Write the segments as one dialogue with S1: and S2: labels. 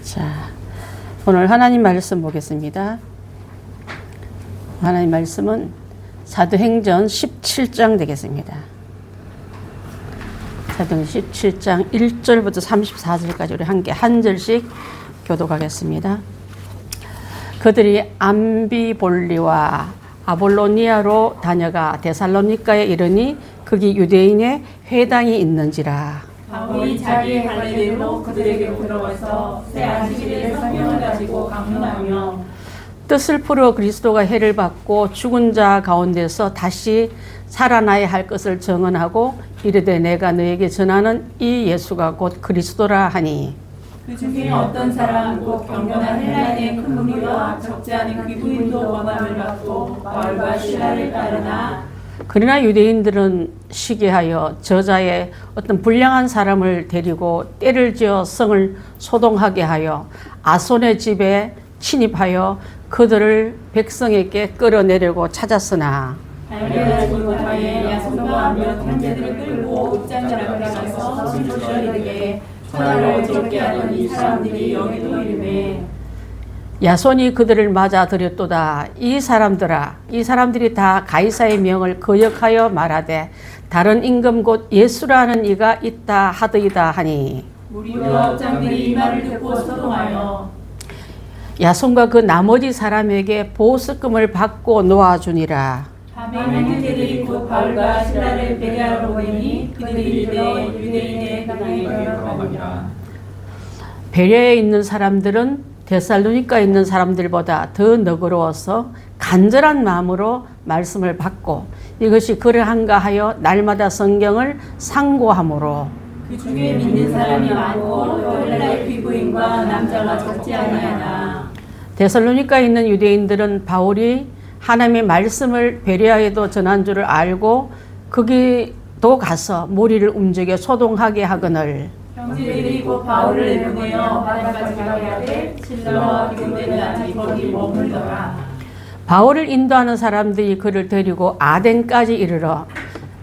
S1: 자, 오늘 하나님 말씀 보겠습니다. 하나님 말씀은 사도행전 17장 되겠습니다. 사도행전 17장 1절부터 34절까지 우리 함께 한 절씩 교독하겠습니다. 그들이 암비볼리와 아볼로니아로 다녀가 데살로니가에 이르니 거기 유대인의 회당이 있는지라.
S2: 바울이 자기의 관례대로 그들에게 들어가서 새 안식일에 성경을 가지고 강론하며
S1: 뜻을 풀어 그리스도가 해를 받고 죽은 자 가운데서 다시 살아나야 할 것을 증언하고 이르되 내가 너에게 전하는 이 예수가 곧 그리스도라 하니
S2: 그 중에 어떤 사람 곧 경건한 헬라인의 큰 무리와 적지 않은 귀부인도 원함을 받고 바울과 실라를 따르나
S1: 그러나 유대인들은 시기하여 저자의 어떤 불량한 사람을 데리고 때를 지어 성을 소동하게 하여 아손의 집에 침입하여 그들을 백성에게 끌어내려고 찾았으나
S2: 발견하지 못하여 야손과 몇 형제들을 끌고 읍장들 앞에 가서 진술하게 천하를 어지럽게 하던 이 사람들이 여기도 이르매
S1: 야손이 그들을 맞아 들였도다. 이 사람들이 다 가이사의 명을 거역하여 말하되 다른 임금 곧 예수라는 이가 있다 하더이다 하니
S2: 무리와 읍장들이 이 말을 듣고 소동하여
S1: 야손과 그 나머지 사람에게 보석금을 받고 놓아주니라.
S2: 하면 형제들이 곧 바울과 실라를 배려하러 보니 그들이 이르되 유대인의 땅에 들어가니라.
S1: 베레에 있는 사람들은 데살로니가에 있는 사람들보다 더 너그러워서 간절한 마음으로 말씀을 받고 이것이 그러한가 하여 날마다 성경을 상고하므로
S2: 그 중에 믿는 사람이 많고 또 헬라의 귀부인과 남자가 적지 아니하나
S1: 데살로니가에 있는 유대인들은 바울이 하나님의 말씀을 베레아에도 전한 줄을 알고 거기도 가서 무리를 움직여 소동하게 하거늘
S2: 형제들이 곧 바울을 보내어 바다까지 가게 하되 실라와 디모데는 거기 머물더라.
S1: 바울을 인도하는 사람들이 그를 데리고 아덴까지 이르러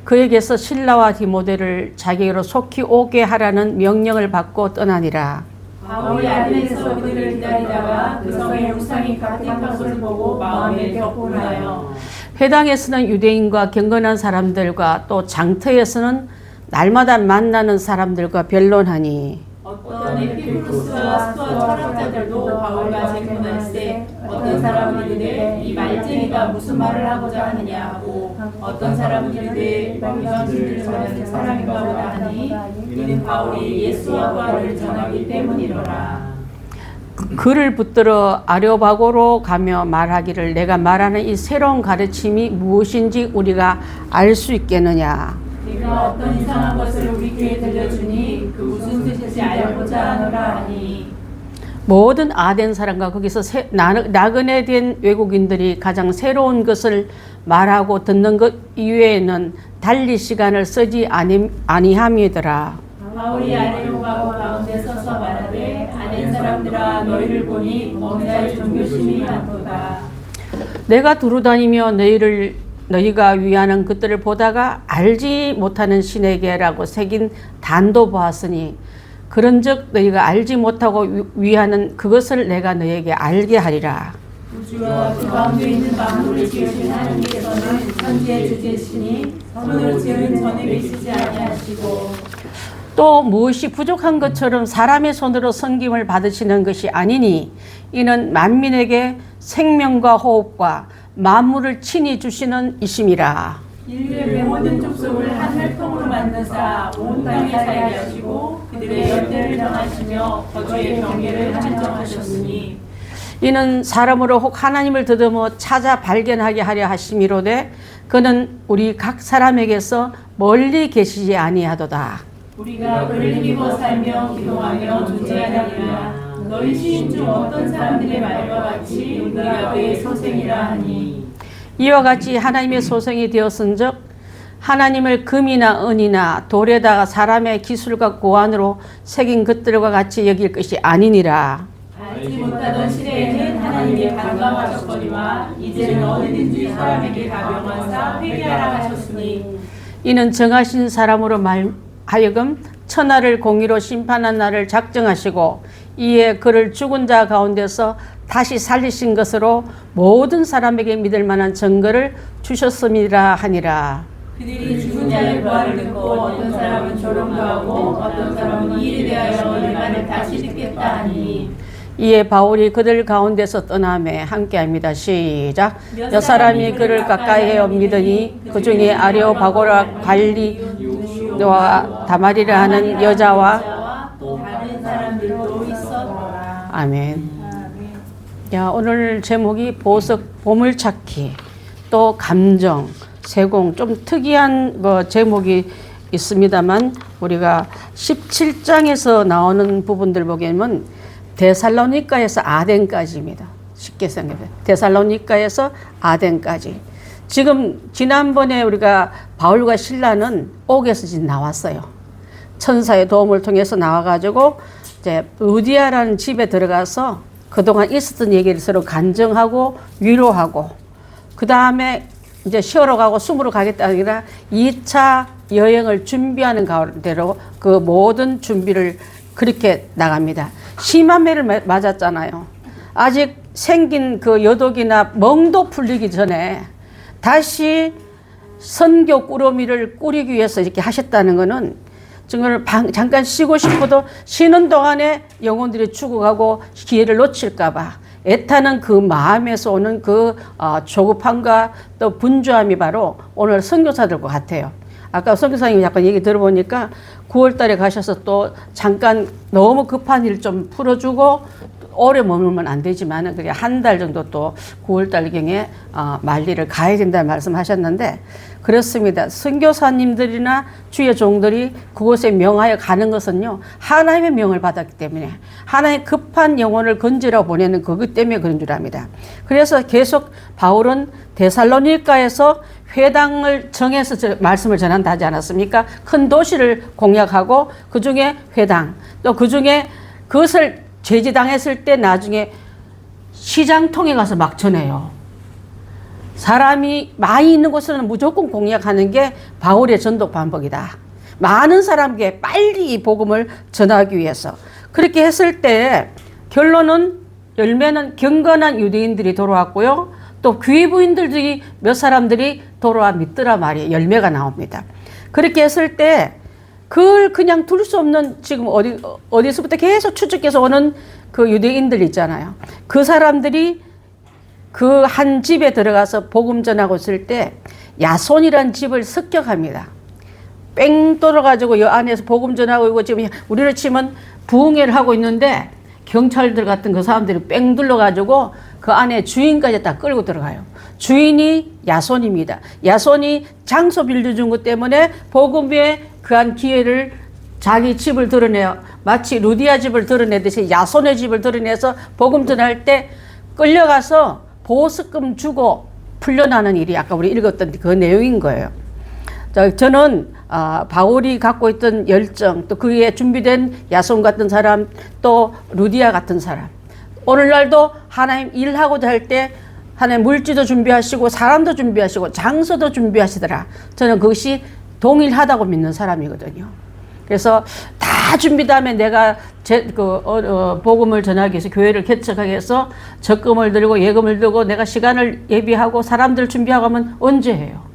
S1: 그에게서 실라와 디모데를 자기로 속히 오게 하라는 명령을 받고 떠나니라.
S2: 바울이 아덴에서 그들을 기다리다가 그 성의 우상이 갇힌 것을 보고 마음에 격분하여
S1: 회당에서는 유대인과 경건한 사람들과 또 장터에서는 날마다 만나는 사람들과 변론하니
S2: 어떤 에피쿠스와 스토아 철학자들도 바울과 재문할세 어떤 사람은 이르되 이 말쟁이가 무슨 말을 하고자 하느냐 하고 어떤 사람은 이르되 유전주를 전하는 사람인가 보다 하니 이는 바울이 예수와 부활을 전하기 때문이로라.
S1: 그를 붙들어 아레오바고로 가며 말하기를 내가 말하는 이 새로운 가르침이 무엇인지 우리가 알 수 있겠느냐.
S2: 네가 어떤 이상한 것을 우리 귀에 들려주니 그 무슨 뜻인지 알고자 하노라 하니
S1: 모든 아덴 사람과 거기서 나그네 된 외국인들이 가장 새로운 것을 말하고 듣는 것 이외에는 달리 시간을 쓰지 아니함이더라.
S2: 바울이 아레오바고 가운데 서서 말하되 아덴 사람들아 너희를 보니 어느 날 종교심이 많도다.
S1: 내가 두루다니며 너희가 위하는 것들을 보다가 알지 못하는 신에게라고 새긴 단도 보았으니 그런즉 너희가 알지 못하고 위하는 그것을 내가 너희에게 알게 하리라.
S2: 우주와 그 가운데 있는 만물을 지으신 하나님께서는 천지의 주제시니 손으로 지은 전에 계시지 아니하시고
S1: 또 무엇이 부족한 것처럼 사람의 손으로 섬김을 받으시는 것이 아니니 이는 만민에게 생명과 호흡과 만물을 친히 주시는 이심이라.
S2: 인류의 모든 족속을 한 혈통으로 만드사 온 땅에 살게 하시고 그들의 열대를 정하시며 거주의 경계를 한정하셨으니
S1: 이는 사람으로 혹 하나님을 더듬어 찾아 발견하게 하려 하심이로되 그는 우리 각 사람에게서 멀리 계시지 아니하도다.
S2: 우리가 그를 힘입어 살며 기도하며 존재하느니라. 너희 시인 중 어떤 사람들의 말과 같이 우리가 그의 소생이라 하니
S1: 이와 같이 하나님의 소생이 되었은즉 하나님을 금이나 은이나 돌에다가 사람의 기술과 고안으로 새긴 것들과 같이 여길 것이 아니니라.
S2: 알지 못하던 시대에는 하나님의 간과하셨거니와 이제는 어디든지 사람에게 가병하사 회개하라 하셨으니
S1: 이는 정하신 사람으로 하여금 천하를 공의로 심판한 날을 작정하시고 이에 그를 죽은 자 가운데서 다시 살리신 것으로 모든 사람에게 믿을 만한 증거를 주셨음이라 하니라.
S2: 그들이 죽은 자의 부활을 듣고 어떤 사람은 조롱도 하고 어떤 사람은 이 일에 대하여 이 말을 다시 듣겠다 하니
S1: 이에 바울이 그들 가운데서 떠나매 함께합니다. 시작. 몇 사람이 그를 가까이하여 믿으니 그 중에 아레오바고라 관리와 다마리라 하는 여자와
S2: 또 다른 사람들도 있었더라.
S1: 아멘. 야, 오늘 제목이 보석 보물찾기, 또 감정, 세공, 좀 특이한 제목이 있습니다만 우리가 17장에서 나오는 부분들 보면 데살로니가에서 아덴까지입니다. 쉽게 생각해요. 데살로니가에서 아덴까지. 지금 지난번에 우리가 바울과 실라는 옥에서 지금 나왔어요. 천사의 도움을 통해서 나와가지고 이제 루디아라는 집에 들어가서 그동안 있었던 얘기를 서로 간증하고 위로하고, 그 다음에 이제 쉬러 가고 숨으러 가겠다 아니라 2차 여행을 준비하는 가운데로 그 모든 준비를 그렇게 나갑니다. 심한 매를 맞았잖아요. 아직 생긴 그 여독이나 멍도 풀리기 전에 다시 선교 꾸러미를 꾸리기 위해서 이렇게 하셨다는 것은 정말 잠깐 쉬고 싶어도 쉬는 동안에 영혼들이 죽어가고 기회를 놓칠까봐 애타는 그 마음에서 오는 그 조급함과 또 분주함이 바로 오늘 선교사들과 같아요. 아까 선교사님이 약간 얘기 들어보니까 9월 달에 가셔서 또 잠깐 너무 급한 일 좀 풀어주고 오래 머물면 안 되지만 그게 한 달 정도 또 9월 달경에 말리를 가야 된다는 말씀하셨는데, 그렇습니다. 선교사님들이나 주의 종들이 그곳에 명하여 가는 것은요, 하나님의 명을 받았기 때문에 하나님의 급한 영혼을 건지라고 보내는 그것 때문에 그런 줄 압니다. 그래서 계속 바울은 데살로니가에서 회당을 정해서 말씀을 전한다 하지 않았습니까? 큰 도시를 공략하고 그 중에 회당, 또 그 중에 그것을 제지당했을 때 나중에 시장통에 가서 막 전해요. 사람이 많이 있는 곳에는 무조건 공략하는 게 바울의 전도 방법이다. 많은 사람에게 빨리 이 복음을 전하기 위해서. 그렇게 했을 때 결론은, 열매는 경건한 유대인들이 돌아왔고요. 또 귀부인들이 몇 사람들이 돌아와 믿더라 말이에요. 열매가 나옵니다. 그렇게 했을 때 그걸 그냥 둘 수 없는, 지금 어디서부터 계속 추측해서 오는 그 유대인들 있잖아요. 그 사람들이 그 한 집에 들어가서 복음 전하고 있을 때 야손이라는 집을 습격합니다. 뺑 돌아가지고 여 안에서 복음 전하고 있고, 지금 우리로 치면 부흥회를 하고 있는데 경찰들 같은 그 사람들이 뺑 둘러가지고 그 안에 주인까지 다 끌고 들어가요. 주인이 야손입니다. 야손이 장소 빌려준 것 때문에 복음에 그한 기회를 자기 집을 드러내요. 마치 루디아 집을 드러내듯이 야손의 집을 드러내서 복음 전할 때 끌려가서 보석금 주고 풀려나는 일이 아까 우리 읽었던 그 내용인 거예요. 저는 바울이 갖고 있던 열정, 또 그에 준비된 야손 같은 사람, 또 루디아 같은 사람, 오늘날도 하나님 일하고자 할 때 하나님 물질도 준비하시고 사람도 준비하시고 장소도 준비하시더라. 저는 그것이 동일하다고 믿는 사람이거든요. 그래서 다 준비되면 내가 복음을 전하기 위해서 교회를 개척하기 위해서 적금을 들고 예금을 들고 내가 시간을 예비하고 사람들 준비하고 하면 언제 해요?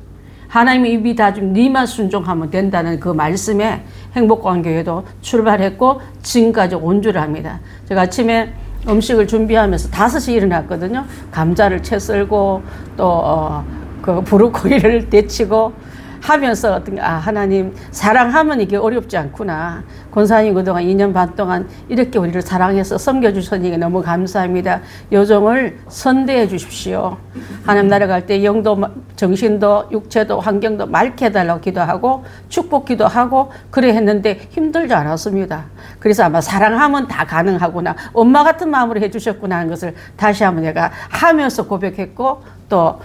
S1: 하나님이 이미 다 좀 니만 순종하면 된다는 그 말씀에 행복광교회도 출발했고 지금까지 온주를 합니다. 제가 아침에 음식을 준비하면서 5시 일어났거든요. 감자를 채 썰고 또 그 브로콜리를 데치고 하면서 하나님 사랑하면 이게 어렵지 않구나. 권사님 그동안 2년 반 동안 이렇게 우리를 사랑해서 섬겨주시니 너무 감사합니다. 요정을 선대해 주십시오. 하나님 나라 갈 때 영도, 정신도, 육체도, 환경도 맑게 해달라고 기도하고 축복 기도하고 그래 했는데 힘들지 않았습니다. 그래서 아마 사랑하면 다 가능하구나. 엄마 같은 마음으로 해주셨구나 하는 것을 다시 한번 내가 하면서 고백했고, 또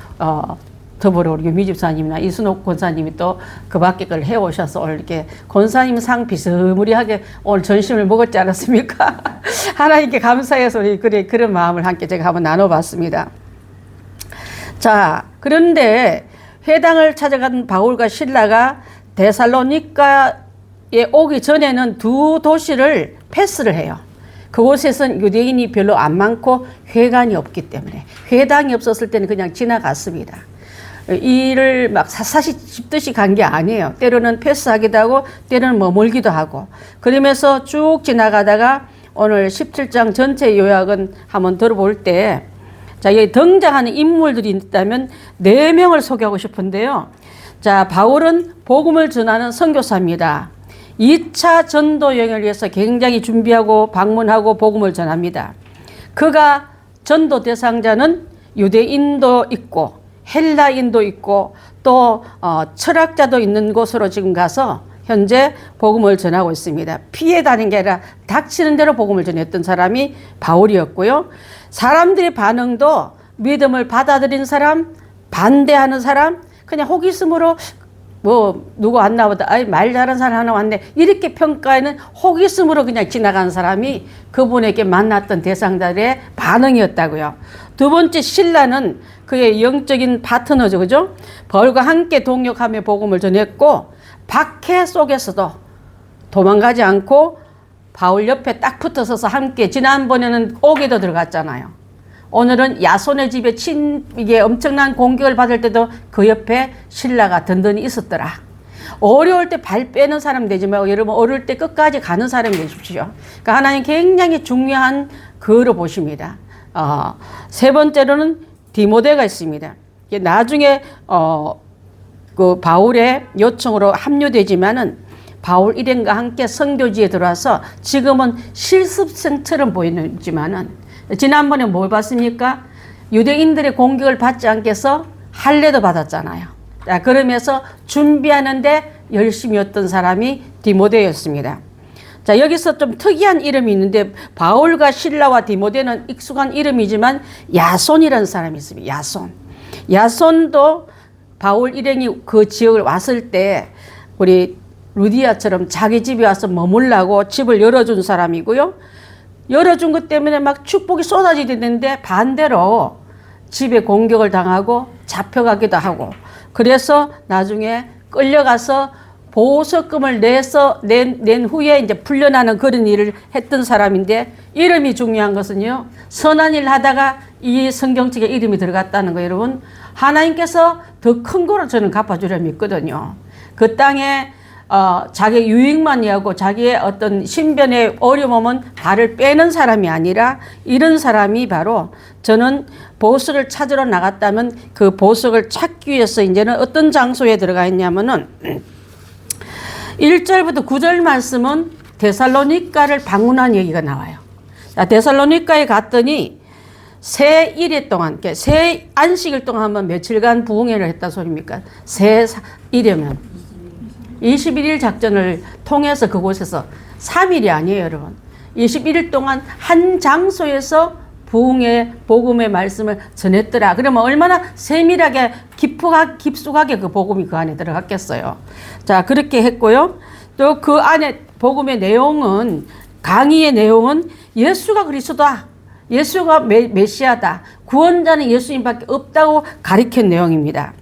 S1: 더불어 우리 유미 집사님이나 이순옥 권사님이 또 그 밖에 걸 해오셔서 오늘 이렇게 권사님 상 비스무리하게 오늘 전심을 먹었지 않았습니까? 하나님께 감사해서 우리 그런 마음을 함께 제가 한번 나눠봤습니다. 자, 그런데 회당을 찾아간 바울과 실라가 데살로니가 오기 전에는 두 도시를 패스를 해요. 그곳에선 유대인이 별로 안 많고 회관이 없기 때문에, 회당이 없었을 때는 그냥 지나갔습니다. 일을 막 샅샅이 짚듯이 간 게 아니에요. 때로는 패스하기도 하고 때로는 머물기도 하고, 그러면서 쭉 지나가다가 오늘 17장 전체 요약은 한번 들어볼 때, 자, 여기 등장하는 인물들이 있다면 4명을 소개하고 싶은데요. 자, 바울은 복음을 전하는 선교사입니다. 2차 전도 여행을 위해서 굉장히 준비하고 방문하고 복음을 전합니다. 그가 전도 대상자는 유대인도 있고 헬라인도 있고 또 철학자도 있는 곳으로 지금 가서 현재 복음을 전하고 있습니다. 피해 다닌 게 아니라 닥치는 대로 복음을 전했던 사람이 바울이었고요. 사람들의 반응도 믿음을 받아들인 사람, 반대하는 사람, 그냥 호기심으로 뭐 누구 왔나 보다, 아이 말 잘하는 사람 하나 왔네, 이렇게 평가에는 호기심으로 그냥 지나간 사람이 그분에게 만났던 대상자들의 반응이었다고요. 두 번째, 실라는 그의 영적인 파트너죠, 그죠? 바울과 함께 동역하며 복음을 전했고 박해 속에서도 도망가지 않고 바울 옆에 딱 붙어서서 함께, 지난번에는 옥에도 들어갔잖아요. 오늘은 야손의 집에 이게 엄청난 공격을 받을 때도 그 옆에 신라가 든든히 있었더라. 어려울 때 발 빼는 사람 되지 말고 여러분 어려울 때 끝까지 가는 사람이 되십시오. 그러니까 하나님 굉장히 중요한 그로 보십니다. 세 번째로는 디모데가 있습니다. 나중에 그 바울의 요청으로 합류되지만은 바울 일행과 함께 선교지에 들어와서 지금은 실습생처럼 보이지만은 지난번에 뭘 봤습니까? 유대인들의 공격을 받지 않게 해서 할례도 받았잖아요. 자, 그러면서 준비하는데 열심이었던 사람이 디모데였습니다. 자, 여기서 좀 특이한 이름이 있는데 바울과 실라와 디모데는 익숙한 이름이지만 야손이라는 사람이 있습니다. 야손. 야손도 바울 일행이 그 지역을 왔을 때 우리 루디아처럼 자기 집에 와서 머물라고 집을 열어준 사람이고요. 열어준 것 때문에 막 축복이 쏟아지는데 반대로 집에 공격을 당하고 잡혀가기도 하고, 그래서 나중에 끌려가서 보석금을 낸 후에 이제 풀려나는 그런 일을 했던 사람인데, 이름이 중요한 것은요, 선한 일 하다가 이 성경책에 이름이 들어갔다는 거, 여러분 하나님께서 더 큰 거로 저는 갚아주려 믿거든요. 그 땅에 자기 유익만 이하고 자기의 어떤 신변의 어려움은 발을 빼는 사람이 아니라, 이런 사람이 바로, 저는 보석을 찾으러 나갔다면 그 보석을 찾기 위해서 이제는 어떤 장소에 들어가 있냐면은 1절부터 9절 말씀은 데살로니가를 방문한 얘기가 나와요. 데살로니가에 갔더니 새 일일 동안, 새 안식일 동안 한번 며칠간 부흥회를 했다 소리입니까? 새 일이면 21일 작전을 통해서 그곳에서 3일이 아니에요, 여러분. 21일 동안 한 장소에서 부흥의 복음의 말씀을 전했더라. 그러면 얼마나 세밀하게 깊숙하게 그 복음이 그 안에 들어갔겠어요. 자, 그렇게 했고요. 또 그 안에 복음의 내용은, 강의의 내용은 예수가 그리스도다, 예수가 메시아다, 구원자는 예수님밖에 없다고 가리킨 내용입니다.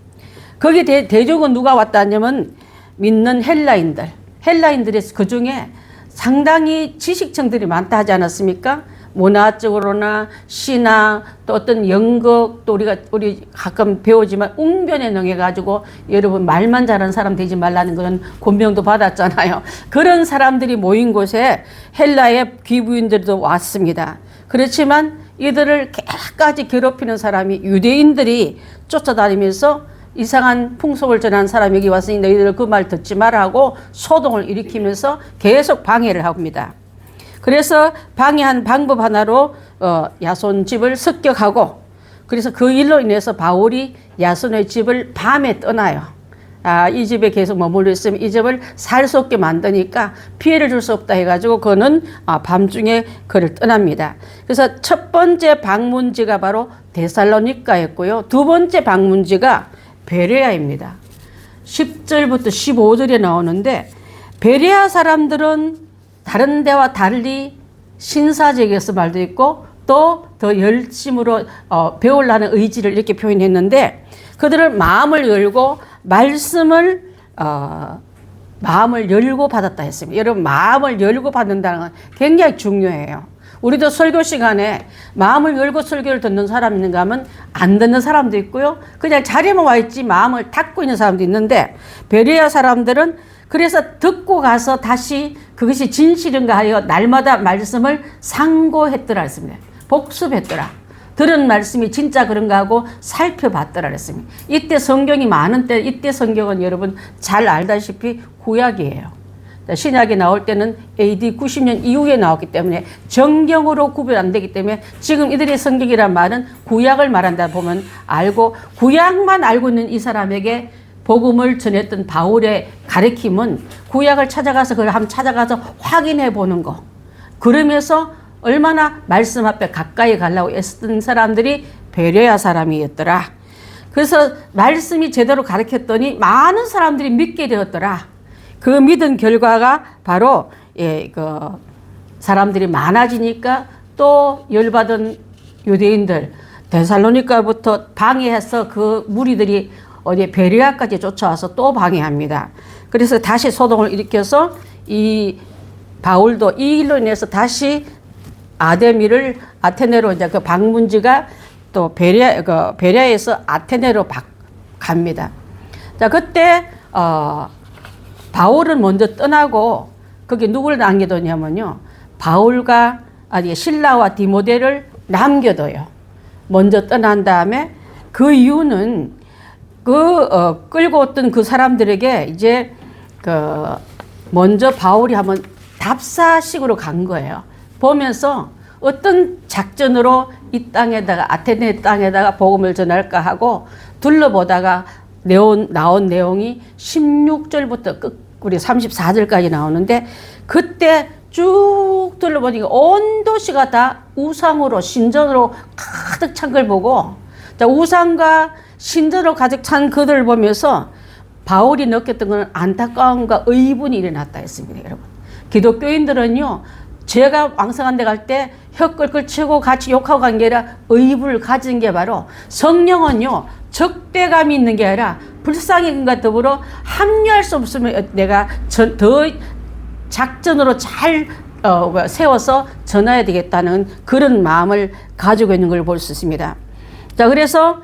S1: 거기 대적은 누가 왔다 하냐면 믿는 헬라인들이 그 중에 상당히 지식층들이 많다 하지 않았습니까? 문화적으로나 시나 또 어떤 연극, 또 우리 가끔 배우지만 웅변에 능해가지고 여러분 말만 잘하는 사람 되지 말라는 그런 권명도 받았잖아요. 그런 사람들이 모인 곳에 헬라의 귀부인들도 왔습니다. 그렇지만 이들을 끝까지 괴롭히는 사람이 유대인들이 쫓아다니면서 이상한 풍속을 전한 사람이 여기 왔으니 너희들 그 말 듣지 말라고 소동을 일으키면서 계속 방해를 합니다. 그래서 방해한 방법 하나로 야손 집을 습격하고, 그래서 그 일로 인해서 바울이 야손의 집을 밤에 떠나요. 이 집에 계속 머물러 있으면 이 집을 살 수 없게 만드니까 피해를 줄 수 없다 해가지고 그는 밤중에 그를 떠납니다. 그래서 첫 번째 방문지가 바로 데살로니가였고요. 두 번째 방문지가 베레아입니다. 10절부터 15절에 나오는데, 베레아 사람들은 다른 데와 달리 신사적이어서 말도 있고 또 더 열심으로 배우려는 의지를 이렇게 표현했는데, 그들은 마음을 열고 말씀을 마음을 열고 받았다 했습니다. 여러분, 마음을 열고 받는다는 건 굉장히 중요해요. 우리도 설교 시간에 마음을 열고 설교를 듣는 사람이 있는가 하면 안 듣는 사람도 있고요. 그냥 자리에만 와 있지 마음을 닫고 있는 사람도 있는데, 베레아 사람들은 그래서 듣고 가서 다시 그것이 진실인가 하여 날마다 말씀을 상고했더라 했습니다. 복습했더라. 들은 말씀이 진짜 그런가 하고 살펴봤더라 그랬습니다. 이때 성경이 많은 때, 이때 성경은 여러분 잘 알다시피 구약이에요. 신약이 나올 때는 AD 90년 이후에 나왔기 때문에 정경으로 구별 안 되기 때문에 지금 이들의 성경이란 말은 구약을 말한다 보면 알고, 구약만 알고 있는 이 사람에게 복음을 전했던 바울의 가르침은 구약을 찾아가서 그걸 한번 찾아가서 확인해 보는 거. 그러면서 얼마나 말씀 앞에 가까이 가려고 애쓰던 사람들이 베레아 사람이었더라. 그래서 말씀이 제대로 가르쳤더니 많은 사람들이 믿게 되었더라. 그 믿은 결과가 바로 그 사람들이 많아지니까 또 열받은 유대인들 데살로니가부터 방해해서 그 무리들이 어디 베레아까지 쫓아와서 또 방해합니다. 그래서 다시 소동을 일으켜서 이 바울도 이 일로 인해서 다시 아데미를 아테네로, 이제 그 방문지가 또 베레아에서 아테네로 갑니다. 자, 그때 바울은 먼저 떠나고 거기 누구를 남겨두냐면요, 바울과 신라와 디모데를 남겨둬요. 먼저 떠난 다음에 그 이유는 끌고 왔던 그 사람들에게 이제 먼저 바울이 한번 답사식으로 간 거예요. 보면서 어떤 작전으로 이 땅에다가, 아테네 땅에다가 복음을 전할까 하고 둘러보다가 나온 내용이 16절부터 우리 34절까지 나오는데, 그때 쭉 둘러보니까 온 도시가 다 우상으로, 신전으로 가득 찬 걸 보고, 자, 우상과 신전으로 가득 찬 그들을 보면서 바울이 느꼈던 것은 안타까움과 의분이 일어났다 했습니다. 여러분, 기독교인들은요, 죄가 왕성한 데 갈 때 혀 끌끌 치고 같이 욕하고 간 게 아니라 의분을 가진 게 바로, 성령은요 적대감이 있는 게 아니라 불쌍함과 더불어 합류할 수 없으면 내가 더 작전으로 잘 세워서 전해야 되겠다는 그런 마음을 가지고 있는 걸 볼 수 있습니다. 자, 그래서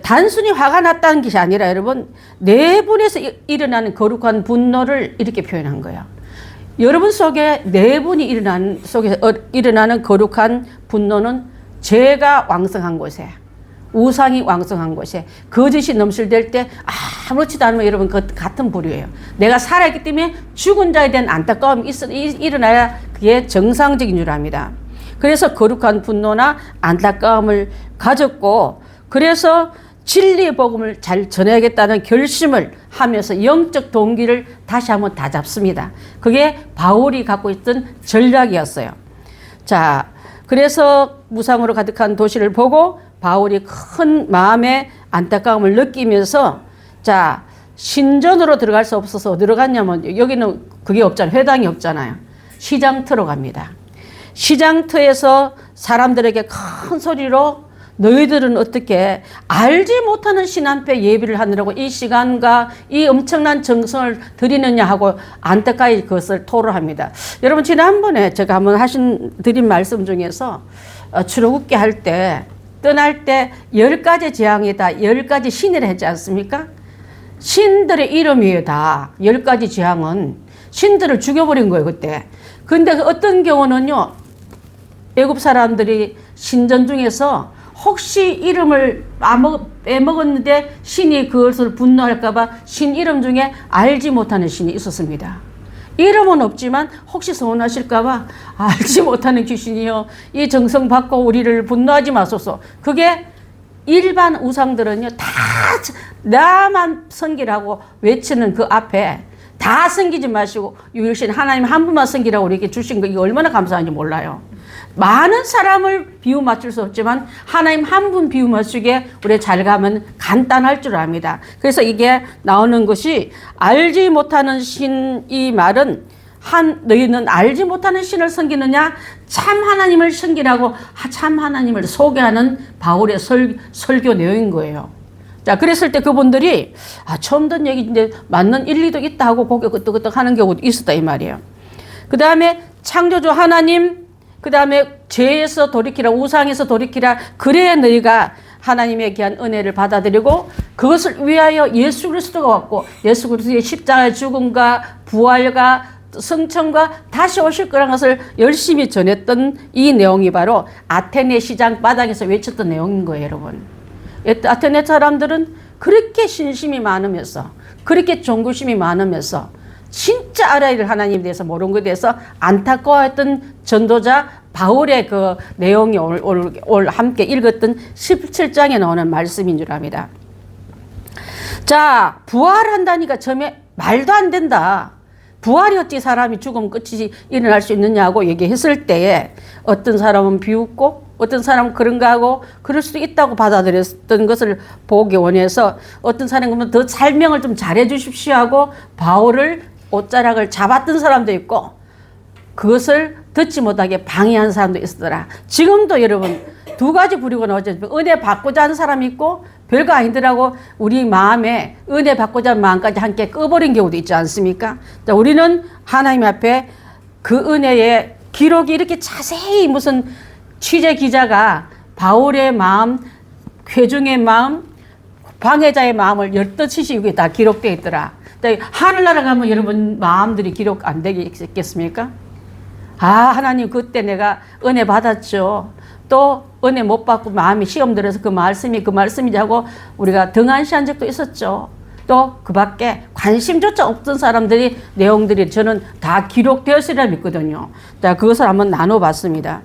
S1: 단순히 화가 났다는 것이 아니라 여러분, 내분에서 일어나는 거룩한 분노를 이렇게 표현한 거예요. 여러분 속에 내분이 일어나는 거룩한 분노는 죄가 왕성한 곳에, 우상이 왕성한 곳에, 거짓이 넘실댈 때 아무렇지도 않으면 여러분 그 같은 부류예요. 내가 살아있기 때문에 죽은 자에 대한 안타까움이 일어나야 그게 정상적인 줄 압니다. 그래서 거룩한 분노나 안타까움을 가졌고, 그래서 진리의 복음을 잘 전해야겠다는 결심을 하면서 영적 동기를 다시 한번 다잡습니다. 그게 바울이 갖고 있던 전략이었어요. 자, 그래서 무상으로 가득한 도시를 보고 바울이 큰 마음의 안타까움을 느끼면서, 자, 신전으로 들어갈 수 없어서 어디로 갔냐면, 여기는 그게 없잖아요. 회당이 없잖아요. 시장터로 갑니다. 시장터에서 사람들에게 큰 소리로 너희들은 어떻게 알지 못하는 신 앞에 예비를 하느라고 이 시간과 이 엄청난 정성을 들이느냐 하고 안타까이 그것을 토로합니다. 여러분, 지난번에 제가 한번 드린 말씀 중에서 출애굽기 할 때, 떠날 때 10가지 재앙이다, 10가지 신이라 했지 않습니까? 신들의 이름이에요. 다 10가지 재앙은 신들을 죽여버린 거예요, 그때. 근데 어떤 경우는요, 애굽 사람들이 신전 중에서 혹시 이름을 빼먹었는데 신이 그것을 분노할까봐 신 이름 중에 알지 못하는 신이 있었습니다. 이름은 없지만 혹시 서운하실까봐 알지 못하는 귀신이요, 이 정성 받고 우리를 분노하지 마소서. 그게 일반 우상들은요, 다 나만 섬기라고 외치는 그 앞에 다 섬기지 마시고 유일신 하나님 한 분만 섬기라고 우리에게 주신 거, 이게 얼마나 감사한지 몰라요. 많은 사람을 비유 맞출 수 없지만 하나님 한 분 비유 맞추기에 우리 잘 가면 간단할 줄 압니다. 그래서 이게 나오는 것이 알지 못하는 신, 이 말은 너희는 알지 못하는 신을 섬기느냐, 참 하나님을 섬기라고 참 하나님을 소개하는 바울의 설교 내용인 거예요. 자, 자, 그랬을 때 그분들이 처음 듣는 얘기인데 맞는 일리도 있다 하고 고개 끄덕끄덕 하는 경우도 있었다 이 말이에요. 그 다음에 창조주 하나님, 그 다음에 죄에서 돌이키라, 우상에서 돌이키라, 그래야 너희가 하나님의 귀한 은혜를 받아들이고 그것을 위하여 예수 그리스도가 왔고 예수 그리스도의 십자가의 죽음과 부활과 성천과 다시 오실 거라는 것을 열심히 전했던 이 내용이 바로 아테네 시장 바닥에서 외쳤던 내용인 거예요, 여러분. 아테네 사람들은 그렇게 신심이 많으면서 그렇게 존귀심이 많으면서 진짜 알아야 될 하나님에 대해서 모르는 것에 대해서 안타까워했던 전도자 바울의 그 내용이 오늘 함께 읽었던 17장에 나오는 말씀인 줄 압니다. 자, 부활한다니까 처음에 말도 안 된다. 부활이 어찌 사람이 죽으면 끝이 일어날 수 있느냐고 얘기했을 때에 어떤 사람은 비웃고 어떤 사람은 그런가 하고 그럴 수도 있다고 받아들였던 것을 보기 원해서 어떤 사람은 더 설명을 좀 잘해 주십시오 하고 바울을 옷자락을 잡았던 사람도 있고 그것을 듣지 못하게 방해한 사람도 있었더라. 지금도 여러분 두 가지 부류가 나오죠. 은혜 받고자 하는 사람이 있고 별거 아니더라고 우리 마음에 은혜 받고자 하는 마음까지 함께 꺼버린 경우도 있지 않습니까? 자, 우리는 하나님 앞에 그 은혜의 기록이 이렇게 자세히 무슨 취재 기자가 바울의 마음, 회중의 마음, 방해자의 마음을 열떠치시 여기 다 기록되어 있더라. 하늘나라 가면 여러분 마음들이 기록 안 되겠습니까? 하나님 그때 내가 은혜 받았죠. 또 은혜 못 받고 마음이 시험 들어서 그 말씀이지 하고 우리가 등한시한 적도 있었죠. 또 그 밖에 관심조차 없던 사람들이 내용들이 저는 다 기록되었으리라 믿거든요. 자, 그것을 한번 나눠봤습니다.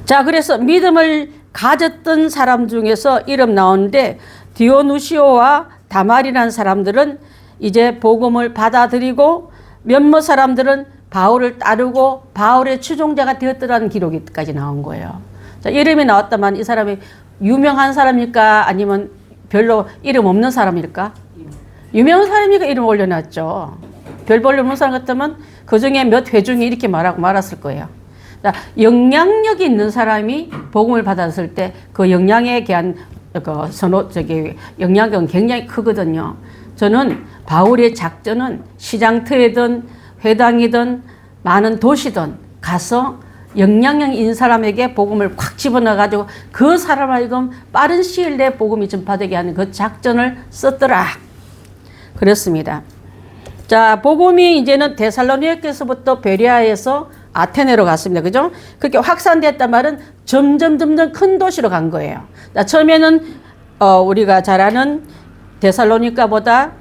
S1: 자, 그래서 믿음을 가졌던 사람 중에서 이름 나오는데 디오누시오와 다말이라는 사람들은 이제 복음을 받아들이고 몇몇 사람들은 바울을 따르고 바울의 추종자가 되었더라는 기록까지 나온 거예요. 자, 이름이 나왔다만 이 사람이 유명한 사람일까 아니면 별로 이름 없는 사람일까? 유명한 사람이니까 이름 올려놨죠. 별 볼일 없는 사람 같으면 그 중에 몇 회중이 이렇게 말하고 말았을 거예요. 자, 영향력이 있는 사람이 복음을 받았을 때 그 영향에 대한 영향력은 굉장히 크거든요. 저는 바울의 작전은 시장터이든 회당이든 많은 도시든 가서 영향력 있는 사람에게 복음을 콱 집어넣어가지고 그 사람을 하여금 빠른 시일 내에 복음이 전파되게 하는 그 작전을 썼더라. 그렇습니다. 자, 복음이 이제는 데살로니가에서부터 베레아에서 아테네로 갔습니다. 그죠? 그렇게 확산됐단 말은 점점 큰 도시로 간 거예요. 자, 처음에는 우리가 잘 아는 데살로니가보다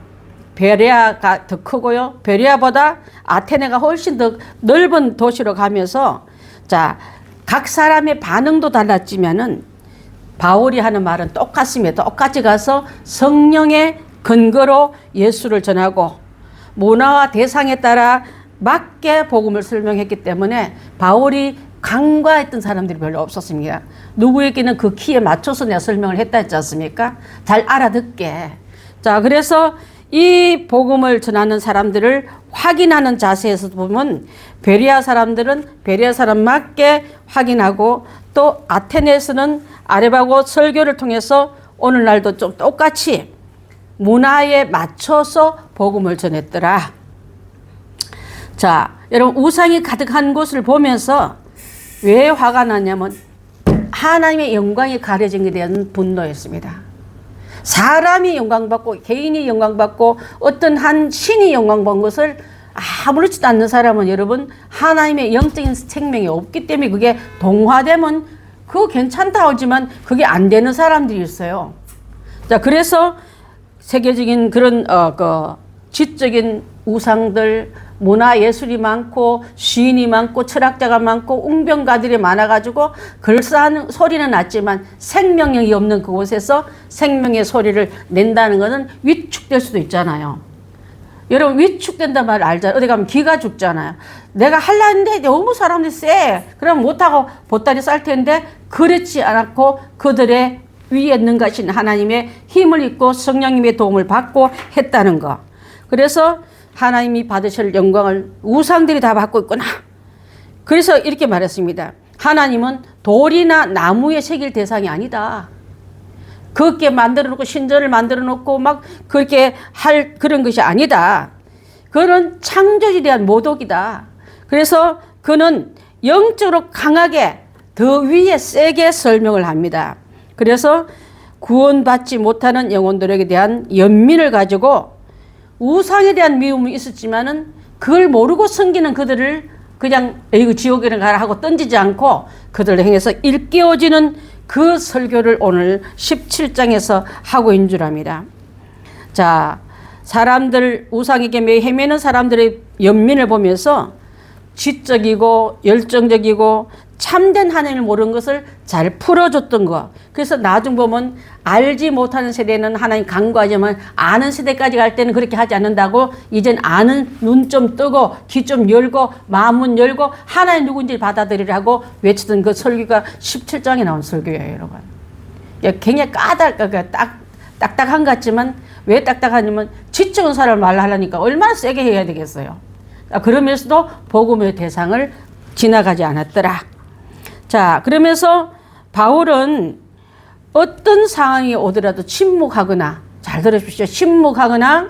S1: 베레아가 더 크고요. 베레아보다 아테네가 훨씬 더 넓은 도시로 가면서 자, 각 사람의 반응도 달랐지만은 바울이 하는 말은 똑같습니다. 똑같이 가서 성령의 근거로 예수를 전하고 문화와 대상에 따라 맞게 복음을 설명했기 때문에 바울이 간과했던 사람들이 별로 없었습니다. 누구에게는 그 키에 맞춰서 내가 설명을 했다 했지 않습니까? 잘 알아듣게. 자, 그래서 이 복음을 전하는 사람들을 확인하는 자세에서 보면 베레아 사람들은 베레아 사람 맞게 확인하고 또 아테네에서는 아레바고 설교를 통해서 오늘날도 좀 똑같이 문화에 맞춰서 복음을 전했더라. 자, 여러분 우상이 가득한 곳을 보면서 왜 화가 났냐면 하나님의 영광이 가려진 것에 대한 분노였습니다. 사람이 영광받고 개인이 영광받고 어떤 한 신이 영광받은 것을 아무렇지도 않는 사람은 여러분 하나님의 영적인 생명이 없기 때문에 그게 동화되면 그거 괜찮다 하지만 그게 안 되는 사람들이 있어요. 자, 그래서 세계적인 그런 지적인 우상들, 문화 예술이 많고 시인이 많고 철학자가 많고 웅변가들이 많아가지고 글싸한 소리는 났지만 생명력이 없는 그곳에서 생명의 소리를 낸다는 것은 위축될 수도 있잖아요. 여러분 위축된단 말 알잖아요. 어디 가면 기가 죽잖아요. 내가 하려 했는데 너무 사람들이 세. 그럼 못하고 보따리 쌀 텐데 그렇지 않았고 그들의 위에 있는 것인 하나님의 힘을 입고 성령님의 도움을 받고 했다는 거. 그래서 하나님이 받으실 영광을 우상들이 다 받고 있구나. 그래서 이렇게 말했습니다. 하나님은 돌이나 나무에 새길 대상이 아니다. 그렇게 만들어 놓고 신전을 만들어 놓고 막 그렇게 할 그런 것이 아니다. 그는 창조에 대한 모독이다. 그래서 그는 영적으로 강하게 더 위에 세게 설명을 합니다. 그래서 구원받지 못하는 영혼들에게 대한 연민을 가지고 우상에 대한 미움은 있었지만은 그걸 모르고 섬기는 그들을 그냥 에이그 지옥에는 가라 하고 던지지 않고 그들을 향해서 일깨워지는 그 설교를 오늘 17장에서 하고 있는 줄 압니다. 자, 사람들 우상에게 매여 헤매는 사람들의 연민을 보면서 지적이고 열정적이고 참된 하나님을 모르는 것을 잘 풀어줬던 거. 그래서 나중 보면 알지 못하는 세대는 하나님 간구하지만 아는 세대까지 갈 때는 그렇게 하지 않는다고 이젠 아는 눈 좀 뜨고 귀 좀 열고 마음은 열고 하나님 누군지 받아들이라고 외치던 그 설교가 17장에 나온 설교예요, 여러분. 굉장히 딱딱한 것 같지만 왜 딱딱하냐면 지적인 사람을 말하려니까 얼마나 세게 해야 되겠어요. 그러면서도 복음의 대상을 지나가지 않았더라. 자, 그러면서 바울은 어떤 상황이 오더라도 침묵하거나, 잘 들으십시오. 침묵하거나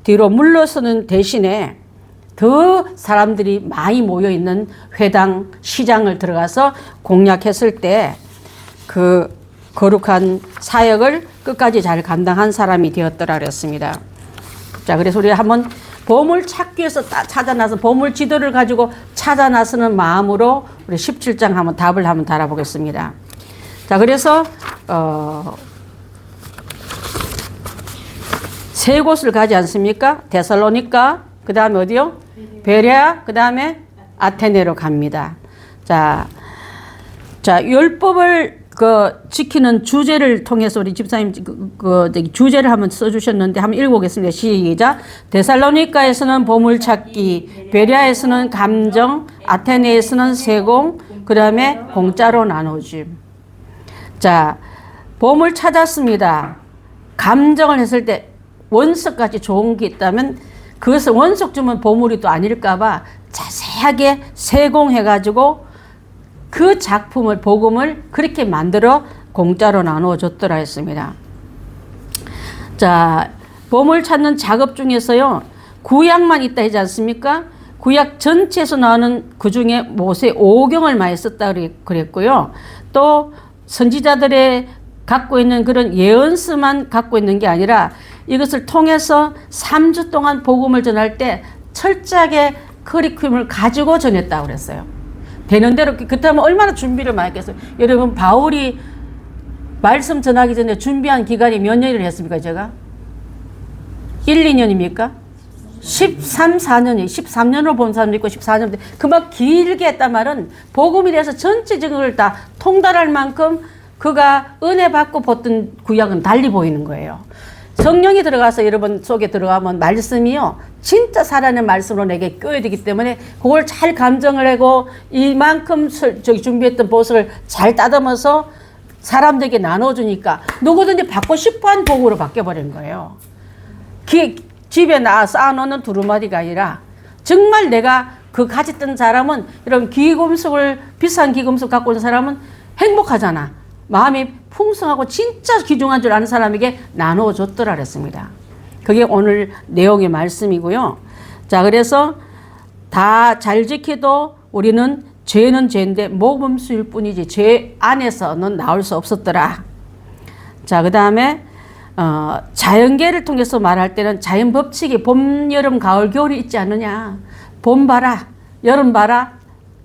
S1: 뒤로 물러서는 대신에 더 사람들이 많이 모여있는 회당, 시장을 들어가서 공략했을 때 그 거룩한 사역을 끝까지 잘 감당한 사람이 되었더라 그랬습니다. 자, 그래서 우리 한번 보물 찾기 위해서 찾아 나서 보물 지도를 가지고 찾아 나서는 마음으로 우리 17장 한번 답을 한번 달아보겠습니다. 자, 그래서 세 곳을 가지 않습니까? 데살로니가, 그 다음에 어디요? 베레아, 그 다음에 아테네로 갑니다. 자, 율법을 지키는 주제를 통해서 우리 집사님 주제를 한번 써주셨는데 한번 읽어보겠습니다. 시작. 데살로니가에서는 보물찾기, 베레아에서는 감정, 아테네에서는 세공, 그 다음에 공짜로 나눠줌. 자, 보물 찾았습니다. 감정을 했을 때 원석같이 좋은 게 있다면 그것을 원석 주면 보물이 또 아닐까봐 자세하게 세공해가지고 그 작품을, 복음을 그렇게 만들어 공짜로 나누어줬더라 했습니다. 자, 보물 찾는 작업 중에서요, 구약만 있다 하지 않습니까? 구약 전체에서 나오는 그 중에 모세 5경을 많이 썼다 그랬고요. 또 선지자들의 갖고 있는 그런 예언서만 갖고 있는 게 아니라 이것을 통해서 3주 동안 복음을 전할 때 철저하게 커리큘럼을 가지고 전했다고 그랬어요. 되는 대로. 그때 하면 얼마나 준비를 많이 했겠어요. 여러분, 바울이 말씀 전하기 전에 준비한 기간이 몇 년을 했습니까, 제가? 1, 2년입니까? 13년이 13년으로 본 사람도 있고 14년. 그만 길게 했단 말은 복음에 대해서 전체적인 걸 다 통달할 만큼 그가 은혜 받고 봤던 구약은 달리 보이는 거예요. 성령이 들어가서 여러분 속에 들어가면 말씀이요, 진짜 살아있는 말씀으로 내게 껴야 되기 때문에 그걸 잘 감정을 하고 이만큼 준비했던 보석을 잘 따듬어서 사람들에게 나눠주니까 누구든지 받고 싶어하는 복으로 바뀌어버린 거예요. 집에 쌓아놓는 두루마리가 아니라 정말 내가 그 가졌던 사람은, 여러분 귀금속을, 비싼 귀금속 갖고 있는 사람은 행복하잖아. 마음이 풍성하고 진짜 귀중한 줄 아는 사람에게 나누어줬더라 그랬습니다. 그게 오늘 내용의 말씀이고요. 자, 그래서 다 잘 지켜도 우리는 죄는 죄인데 모범수일 뿐이지 죄 안에서는 나올 수 없었더라. 자, 그 다음에 자연계를 통해서 말할 때는 자연 법칙이 봄, 여름, 가을, 겨울이 있지 않느냐. 봄 봐라, 여름 봐라,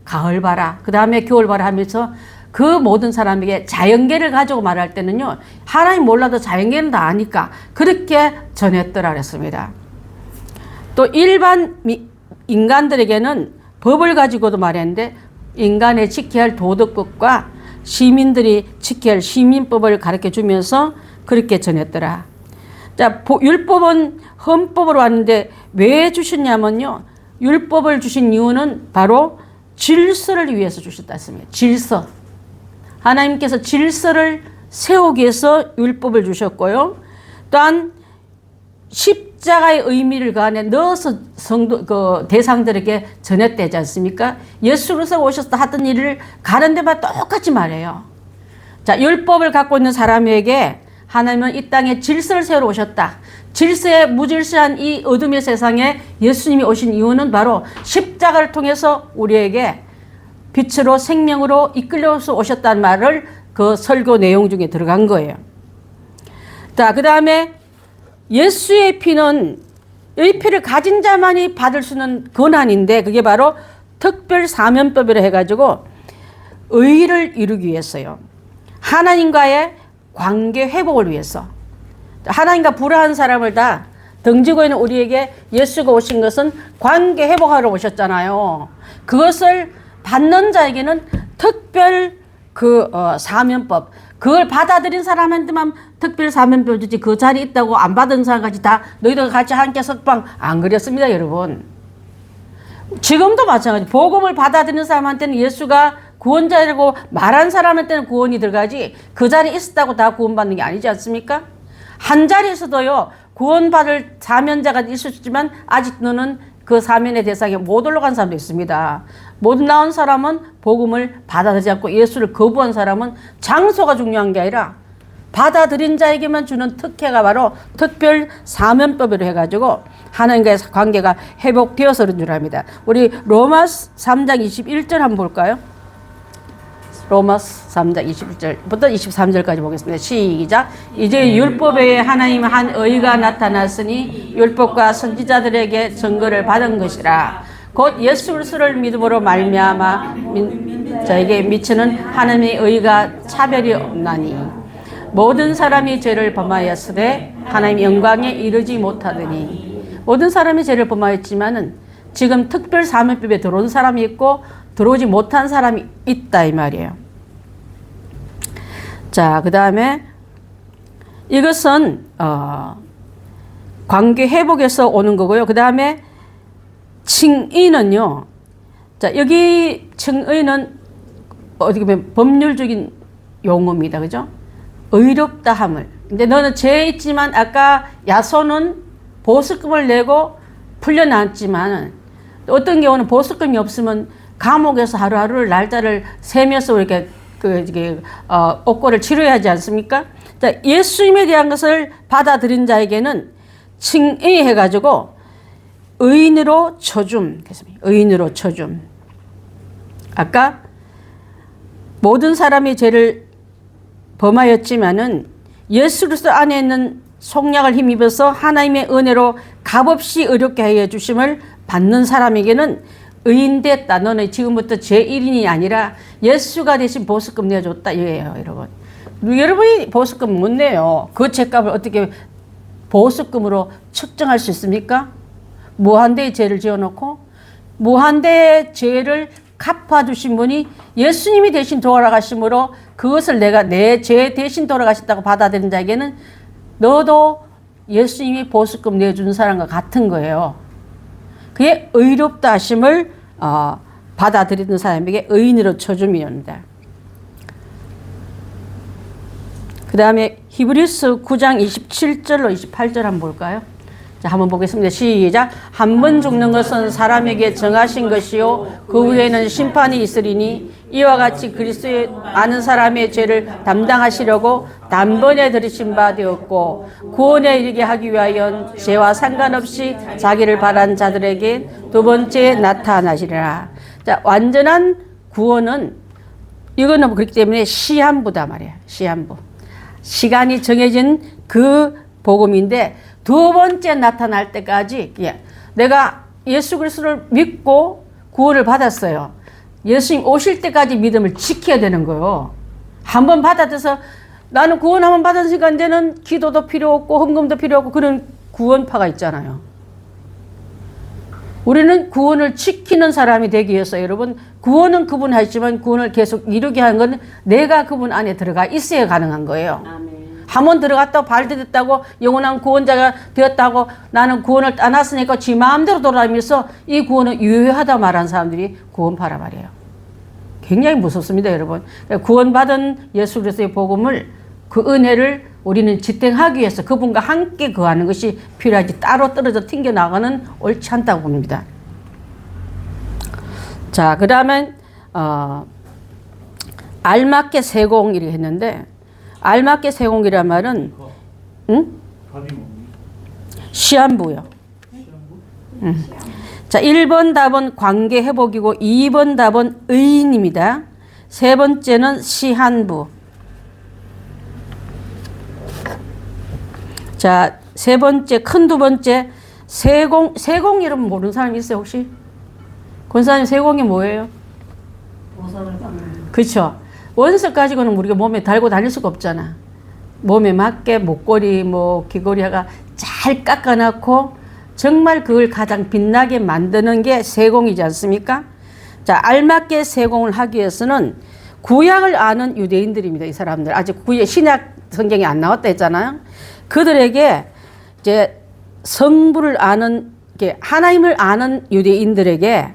S1: 가을 봐라, 그 다음에 겨울 봐라 하면서 그 모든 사람에게 자연계를 가지고 말할 때는요, 하나님 몰라도 자연계는 다 아니까 그렇게 전했더라 그랬습니다. 또 일반 인간들에게는 법을 가지고도 말했는데 인간의 지켜야 할 도덕법과 시민들이 지켜야 할 시민법을 가르쳐 주면서 그렇게 전했더라. 자, 율법은 헌법으로 왔는데 왜 주셨냐면요, 율법을 주신 이유는 바로 질서를 위해서 주셨다 했습니다. 질서. 하나님께서 질서를 세우기 위해서 율법을 주셨고요. 또한 십자가의 의미를 그 안에 넣어서 대상들에게 전했다지 않습니까? 예수 그리스도가 오셔서 하던 일을 가는 데마다 똑같이 말해요. 자, 율법을 갖고 있는 사람에게 하나님은 이 땅에 질서를 세우러 오셨다. 질서에 무질서한 이 어둠의 세상에 예수님이 오신 이유는 바로 십자가를 통해서 우리에게 빛으로 생명으로 이끌려서 오셨다는 말을 그 설교 내용 중에 들어간 거예요. 자, 그 다음에 예수의 피는 이 피를 가진 자만이 받을 수 있는 권한인데 그게 바로 특별 사면법이라 해가지고 의를 이루기 위해서요. 하나님과의 관계 회복을 위해서. 하나님과 불화한 사람을 다 등지고 있는 우리에게 예수가 오신 것은 관계 회복하러 오셨잖아요. 그것을 받는 자에게는 특별 사면법, 그걸 받아들인 사람한테만 특별 사면법 주지 그 자리에 있다고 안 받은 사람까지 다 너희들 같이 함께 석방 안 그랬습니다, 여러분. 지금도 마찬가지. 복음을 받아들이는 사람한테는 예수가 구원자라고 말한 사람한테는 구원이 들어가지 그 자리에 있었다고 다 구원받는 게 아니지 않습니까? 한 자리에서도요 구원받을 사면자가 있을 수 있지만 아직 너는 그 사면의 대상에 못 올라간 사람도 있습니다. 못 나온 사람은 복음을 받아들이지 않고 예수를 거부한 사람은 장소가 중요한 게 아니라 받아들인 자에게만 주는 특혜가 바로 특별 사면법으로 해가지고 하나님과의 관계가 회복되어서 그런 줄 압니다. 우리 로마서 3장 21절 한번 볼까요? 로마서 3장 21절부터 23절까지 보겠습니다. 시작. 이제 율법에 하나님 한 의가 나타났으니 율법과 선지자들에게 증거를 받은 것이라. 곧 예수 그리스도를 믿음으로 말미암아 저에게 미치는 하나님의 의가 차별이 없나니 모든 사람이 죄를 범하였으되 하나님 영광에 이르지 못하더니 모든 사람이 죄를 범하였지만은 지금 특별 사면법에 들어온 사람이 있고 들어오지 못한 사람이 있다 이 말이에요. 자, 그 다음에 이것은 관계 회복에서 오는 거고요. 그 다음에 칭의는요. 자, 여기 칭의는 어떻게 보면 법률적인 용어입니다. 그죠? 의롭다 함을. 근데 너는 죄 있지만 아까 야손은 보석금을 내고 풀려났지만 어떤 경우는 보석금이 없으면 감옥에서 하루하루 날짜를 세면서 이렇게 옥고를 치러야 하지 않습니까? 자, 예수님에 대한 것을 받아들인 자에게는 칭의해가지고 의인으로 쳐줌. 의인으로 쳐줌. 아까 모든 사람이 죄를 범하였지만은 예수 그리스도 안에 있는 속량을 힘입어서 하나님의 은혜로 값없이 의롭게 하여 주심을 받는 사람에게는 의인됐다. 너는 지금부터 제1인이 아니라 예수가 대신 보석금 내줬다. 이거예요, 여러분. 여러분이 보석금 못 내요. 그 죄값을 어떻게 보석금으로 측정할 수 있습니까? 무한대의 죄를 지어놓고 무한대의 죄를 갚아주신 분이 예수님이 대신 돌아가심으로 그것을 내가 내 죄 대신 돌아가셨다고 받아들인 자에게는 너도 예수님이 보석금 내준 사람과 같은 거예요. 그게 의롭다 하심을 받아들이는 사람에게 의인으로 쳐줌이옵니다. 그 다음에 히브리서 9장 27절로 28절 한번 볼까요? 자, 한번 보겠습니다. 시작. 한 번 죽는 것은 사람에게 정하신 것이요 그 후에는 심판이 있으리니 이와 같이 그리스도의 많은 사람의 죄를 담당하시려고 단번에 들이신 바 되었고 구원에 이르게 하기 위하여 죄와 상관없이 자기를 바란 자들에게 두 번째 나타나시리라. 자, 완전한 구원은 이거는 그렇기 때문에 시한부다 말이에요. 시한부. 시간이 정해진 그 복음인데 두 번째 나타날 때까지 내가 예수 그리스도를 믿고 구원을 받았어요. 예수님 오실 때까지 믿음을 지켜야 되는 거예요. 한번 받아들여서 나는 구원 한번 받았으니까 이제는 기도도 필요 없고 헌금도 필요 없고 그런 구원파가 있잖아요. 우리는 구원을 지키는 사람이 되기 위해서 여러분 구원은 그분 하시지만 구원을 계속 이루게 하는 건 내가 그분 안에 들어가 있어야 가능한 거예요. 한번 들어갔다고 발견됐다고 영원한 구원자가 되었다고 나는 구원을 떠났으니까 지 마음대로 돌아다니면서 이 구원은 유효하다 말하는 사람들이 구원파라 말이에요. 굉장히 무섭습니다, 여러분. 구원받은 예수 그리스도의 복음을 그 은혜를 우리는 지탱하기 위해서 그분과 함께 거하는 것이 필요하지 따로 떨어져 튕겨나가는 옳지 않다고 봅니다. 자, 그 다음엔 알맞게 세공 이렇게 했는데 알맞게 세공이란 말은 응?
S3: 답이 뭡니까?
S1: 시한부요.
S3: 시한부?
S1: 자, 1번 답은 관계 회복이고 2번 답은 의인입니다. 세 번째는 시한부. 자, 세 번째, 큰 두 번째, 세공 이름 모르는 사람 있어요, 혹시? 권사님, 세공이 뭐예요? 그렇죠. 원석 가지고는 우리가 몸에 달고 다닐 수가 없잖아. 몸에 맞게 목걸이, 뭐 귀걸이가 잘 깎아놓고 정말 그걸 가장 빛나게 만드는 게 세공이지 않습니까? 자, 알맞게 세공을 하기 위해서는 구약을 아는 유대인들입니다. 이 사람들. 아직 구약 신약 성경이 안 나왔다 했잖아요. 그들에게 이제 성부를 아는 하나님을 아는 유대인들에게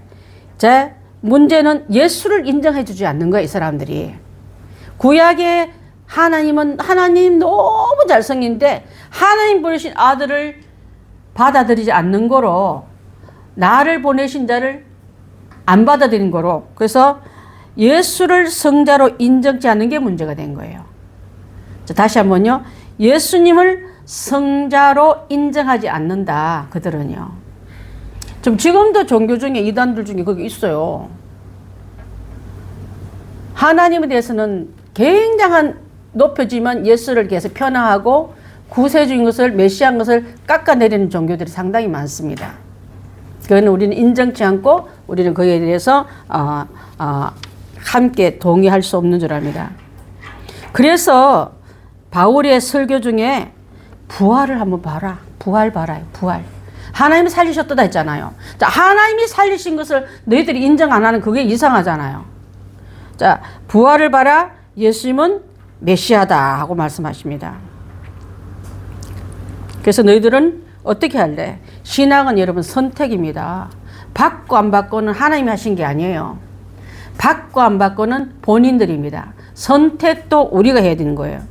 S1: 제 문제는 예수를 인정해 주지 않는 거예요. 이 사람들이. 구약의 하나님은 하나님 너무 잘생긴데 하나님 보내신 아들을 받아들이지 않는 거로 나를 보내신 자를 안 받아들인 거로 그래서 예수를 성자로 인정지 않는 게 문제가 된 거예요. 자, 다시 한번요. 예수님을 성자로 인정하지 않는다. 그들은요. 지금도 종교 중에 이단들 중에 거기 있어요. 하나님에 대해서는 굉장한 높여지만 예수를 계속 편하고 구세주인 것을 메시아인 것을 깎아내리는 종교들이 상당히 많습니다. 그건 우리는 인정치 않고 우리는 그에 대해서 함께 동의할 수 없는 줄 압니다. 그래서 바울의 설교 중에 부활을 한번 봐라. 부활 봐라요. 부활. 하나님이 살리셨다 했잖아요. 자, 하나님이 살리신 것을 너희들이 인정 안 하는 그게 이상하잖아요. 자, 부활을 봐라. 예수님은 메시아다 하고 말씀하십니다. 그래서 너희들은 어떻게 할래? 신앙은 여러분 선택입니다. 받고 안 받고는 하나님이 하신 게 아니에요. 받고 안 받고는 본인들입니다. 선택도 우리가 해야 되는 거예요.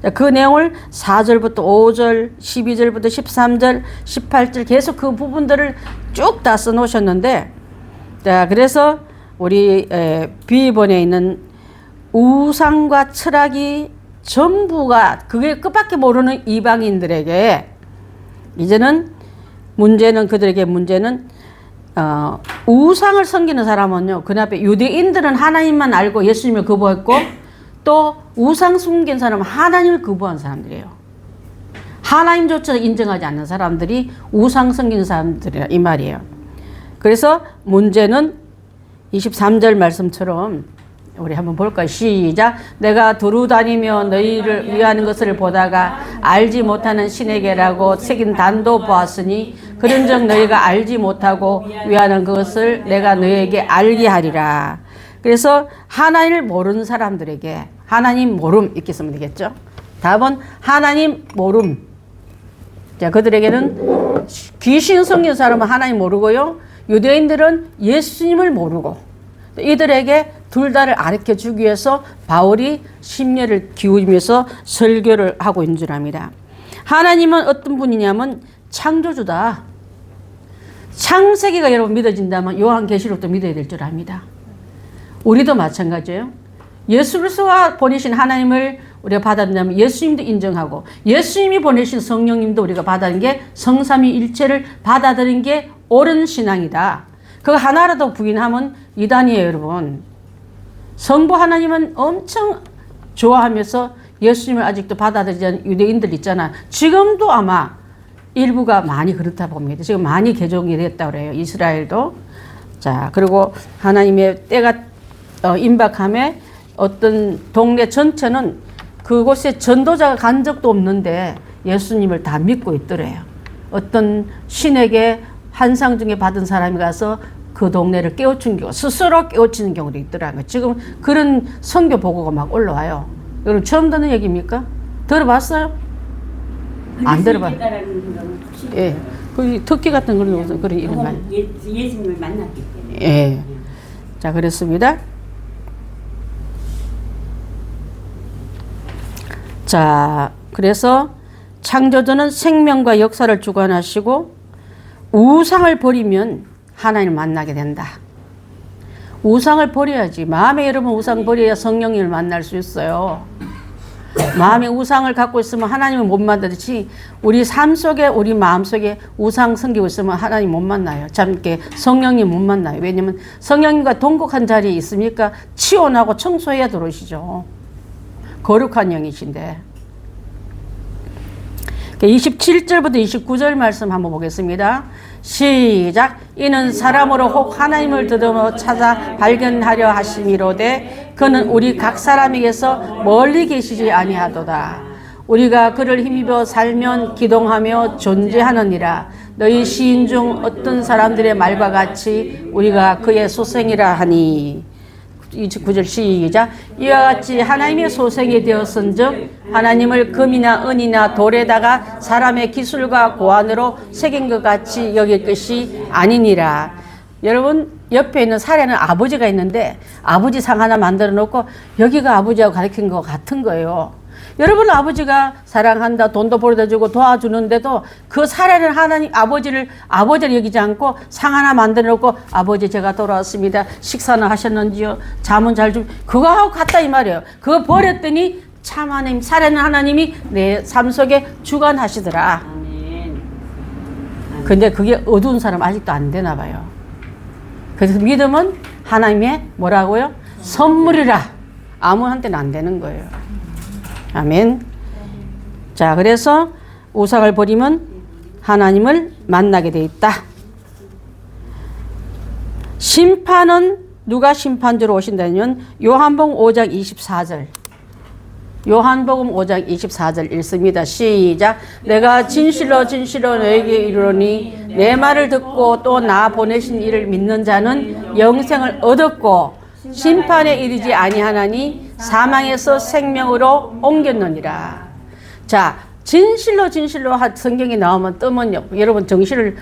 S1: 자, 그 내용을 4절부터 5절, 12절부터 13절, 18절 계속 그 부분들을 쭉 다 써놓으셨는데, 자, 그래서 우리 비번에 있는 우상과 철학이 전부가 그게 끝밖에 모르는 이방인들에게 이제는 그들에게 문제는 우상을 섬기는 사람은요, 그 앞에 유대인들은 하나님만 알고 예수님을 거부했고 또 우상 숨긴 사람은 하나님을 거부한 사람들이에요. 하나님조차 인정하지 않는 사람들이 우상 섬기는 사람들이라 이 말이에요. 그래서 문제는 23절 말씀처럼 우리 한번 볼까요? 시작. 내가 두루 다니며 너희를 위하는 것을 보다가 알지 못하는 신에게라고 새긴 단도 보았으니 그런즉 너희가 알지 못하고 위하는 그것을 내가 너희에게 알게 하리라. 그래서 하나님을 모르는 사람들에게 하나님 모름 이렇게 쓰면 되겠죠. 답은 하나님 모름. 자, 그들에게는 귀신 섬기는 사람은 하나님 모르고요. 유대인들은 예수님을 모르고 이들에게 둘 다를 가르쳐 주기 위해서 바울이 심려를 기울이면서 설교를 하고 있는 줄 압니다. 하나님은 어떤 분이냐면 창조주다. 창세기가 여러분 믿어진다면 요한계시록도 믿어야 될 줄 압니다. 우리도 마찬가지예요. 예수 그리스도가 보내신 하나님을 우리가 받아들이면 예수님도 인정하고 예수님이 보내신 성령님도 우리가 받아들인 게 성삼위일체를 받아들인 게 옳은 신앙이다. 그거 하나라도 부인하면 이단이에요, 여러분. 성부 하나님은 엄청 좋아하면서 예수님을 아직도 받아들이지 않는 유대인들 있잖아. 지금도 아마 일부가 많이 그렇다 봅니다. 지금 많이 개종이 됐다고 그래요. 이스라엘도. 자, 그리고 하나님의 때가 임박함에 어떤 동네 전체는 그곳에 전도자가 간 적도 없는데 예수님을 다 믿고 있더래요. 어떤 신에게 환상 중에 받은 사람이 가서 그 동네를 깨우친 경우, 스스로 깨우치는 경우도 있더라고요. 지금 그런 선교 보고가 막 올라와요. 여러분 처음 듣는 얘기입니까? 들어봤어요? 안 들어봤어요. 예, 그 특기 같은 그런 이런 말.
S4: 예수님을 만났기 때문에.
S1: 예, 자 그렇습니다. 자, 그래서 창조주는 생명과 역사를 주관하시고 우상을 버리면 하나님을 만나게 된다. 우상을 버려야지. 마음에 여러분 우상 버려야 성령님을 만날 수 있어요. 마음에 우상을 갖고 있으면 하나님을 못 만나듯이 우리 삶 속에 우리 마음 속에 우상 섬기고 있으면 하나님 못 만나요. 참게 성령님 못 만나요. 왜냐면 성령님과 동kok한 자리에 있으니까 치원하고 청소해야 들어오시죠. 거룩한 영이신데. 27절부터 29절 말씀 한번 보겠습니다. 시작. 이는 사람으로 혹 하나님을 더듬어 찾아 발견하려 하심이로되 그는 우리 각 사람에게서 멀리 계시지 아니하도다. 우리가 그를 힘입어 살면 기동하며 존재하느니라. 너희 시인 중 어떤 사람들의 말과 같이 우리가 그의 소생이라 하니. 29절 시작. 이와 같이 하나님의 소생이 되었은즉 하나님을 금이나 은이나 돌에다가 사람의 기술과 고안으로 새긴 것 같이 여길 것이 아니니라. 여러분 옆에 있는 사례는 아버지가 있는데 아버지 상 하나 만들어 놓고 여기가 아버지하고 가르친 것 같은 거예요. 여러분 아버지가 사랑한다, 돈도 벌어다 주고 도와주는데도 그 사례는 하나님 아버지를 여기지 않고 상 하나 만들어 놓고 아버지 제가 돌아왔습니다. 식사는 하셨는지요? 잠은 잘 좀 그거하고 같다 이 말이에요. 그거 버렸더니 참 하나님 사례는 하나님이 내 삶 속에 주관하시더라.
S4: 아멘.
S1: 근데 그게 어두운 사람 아직도 안 되나 봐요. 그래서 믿음은 하나님의 뭐라고요? 선물이라. 아무한테는 안 되는 거예요. 아멘. 자, 그래서 우상을 버리면 하나님을 만나게 돼 있다. 심판은 누가 심판주로 오신다면 요한복음 5장 24절. 요한복음 5장 24절 읽습니다. 시작. 내가 진실로 진실로 너에게 이르노니 내 말을 듣고 또 나 보내신 이를 믿는 자는 영생을 얻었고 심판에 이르지 아니하나니 사망에서 생명으로 옮겼느니라. 자, 진실로 진실로 성경에 나오면 뜨면요. 여러분 정신을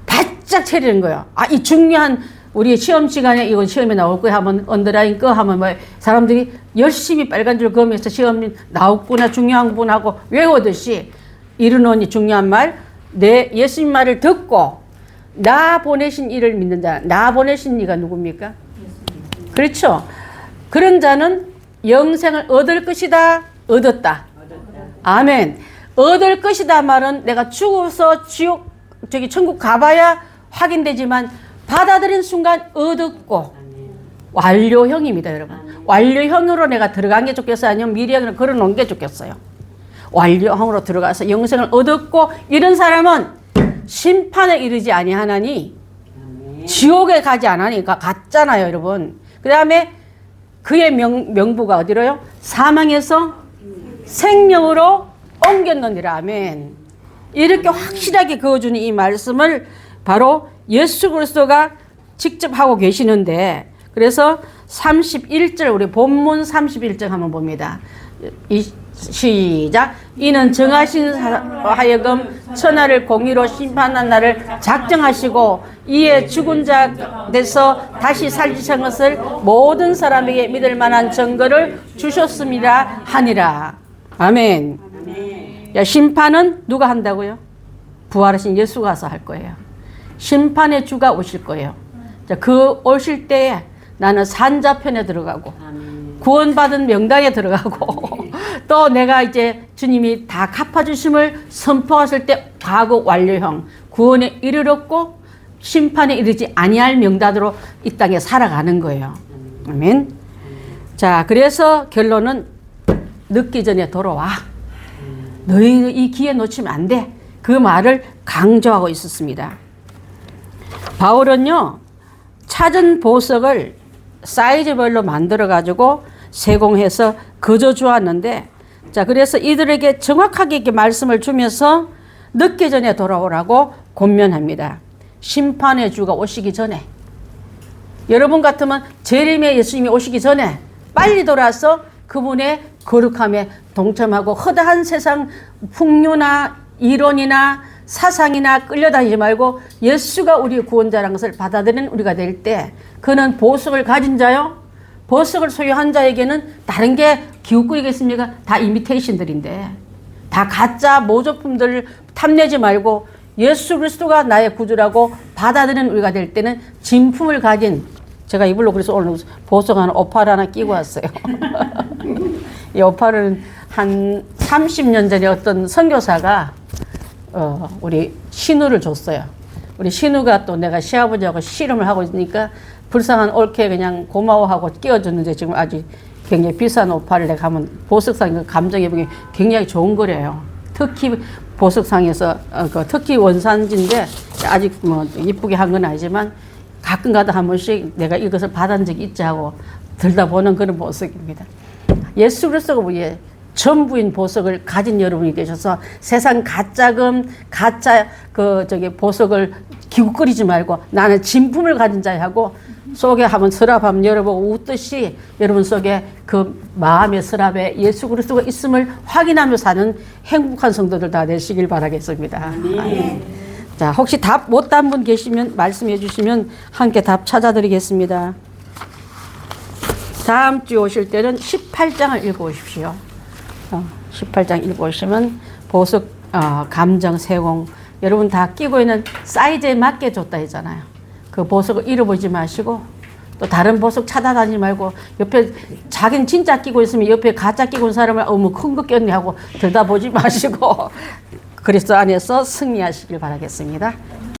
S1: 바짝 차리는 거예요. 아, 이 중요한 우리 시험 시간에 이건 시험에 나올 거야 하면 언더라인 거 하면 뭐 사람들이 열심히 빨간 줄 그으면서 시험 나왔구나 중요한 부분하고 외우듯이 이르노니 중요한 말, 내 예수님 말을 듣고 나 보내신 이를 믿는 자. 나 보내신 이가 누굽니까? 그렇죠. 그런 자는 영생을 얻을 것이다. 얻었다. 아멘. 얻을 것이다 말은 내가 죽어서 천국 가봐야 확인되지만 받아들인 순간 얻었고 완료형입니다, 여러분. 완료형으로 내가 들어간 게 좋겠어요? 아니면 미래형으로 걸어놓은 게 좋겠어요? 완료형으로 들어가서 영생을 얻었고 이런 사람은 심판에 이르지 아니하나니 지옥에 가지 않으니까 갔잖아요, 여러분. 그 다음에 그의 명부가 어디로요? 사망에서 생명으로 옮겼느니라. 아멘. 이렇게 확실하게 그어주는 이 말씀을 바로 예수 그리스도가 직접 하고 계시는데, 그래서 31절 우리 본문 31절 한번 봅니다. 시작. 이는 정하신 하여금 천하를 공의로 심판한 날을 작정하시고 이에 죽은 자 돼서 다시 살리신 것을 모든 사람에게 믿을 만한 증거를 주셨습니다 하니라. 아멘. 야, 심판은 누가 한다고요? 부활하신 예수가 와서 할 거예요. 심판의 주가 오실 거예요. 자, 그 오실 때에 나는 산자편에 들어가고 구원받은 명당에 들어가고 또 내가 이제 주님이 다 갚아주심을 선포하실 때 과거 완료형 구원에 이르렀고 심판에 이르지 아니할 명단으로 이 땅에 살아가는 거예요. 아멘. 자, 그래서 결론은 늦기 전에 돌아와. 너희 이 기회 놓치면 안 돼. 그 말을 강조하고 있었습니다. 바울은요, 찾은 보석을 사이즈별로 만들어 가지고 세공해서 거저 주었는데, 자, 그래서 이들에게 정확하게 이렇게 말씀을 주면서 늦기 전에 돌아오라고 권면합니다. 심판의 주가 오시기 전에. 여러분 같으면 재림의 예수님이 오시기 전에 빨리 돌아서 그분의 거룩함에 동참하고 허다한 세상 풍요나 이론이나 사상이나 끌려다니지 말고 예수가 우리의 구원자라는 것을 받아들이는 우리가 될 때, 그는 보석을 가진 자요, 보석을 소유한 자에게는 다른 게 기웃거리겠습니까? 다 이미테이션들인데, 다 가짜 모조품들을 탐내지 말고 예수 그리스도가 나의 구주라고 받아들이는 우리가 될 때는 진품을 가진, 제가 이불로 그래서 오늘 보석 하나, 오팔 하나 끼고 왔어요. 이 오팔은 한 30년 전에 어떤 선교사가 우리 신우를 줬어요. 우리 신우가 또 내가 시아버지하고 씨름을 하고 있으니까 불쌍한 옳게 그냥 고마워하고 끼워줬는데 지금 아주 굉장히 비싼 오파를 내가 하면 보석상 그 감정이 굉장히 좋은 거래요. 특히 보석상에서 그 특히 원산지인데 아직 뭐 이쁘게 한 건 아니지만 가끔 가다 한 번씩 내가 이것을 받은 적이 있지 하고 들다 보는 그런 보석입니다. 예수 그리스도가 우리의 전부인 보석을 가진 여러분이 되셔서 세상 가짜금, 가짜 보석을 기웃거리지 말고 나는 진품을 가진 자야 하고 속에 한번 서랍 한번 열어보고 웃듯이 여러분 속에 그 마음의 서랍에 예수 그리스도가 있음을 확인하며 사는 행복한 성도들 다 되시길 바라겠습니다.
S4: 네.
S1: 자, 혹시 답 못 단 분 계시면 말씀해 주시면 함께 답 찾아드리겠습니다. 다음 주 오실 때는 18장을 읽어오십시오. 18장 읽어오시면 보석, 감정, 세공 여러분 다 끼고 있는 사이즈에 맞게 줬다 했잖아요. 그 보석을 잃어보지 마시고 또 다른 보석 찾아다니지 말고 옆에 자기는 진짜 끼고 있으면 옆에 가짜 끼고 있는 사람을 어머 큰 거 꼈네 하고 들여다보지 마시고 그리스도 안에서 승리하시길 바라겠습니다.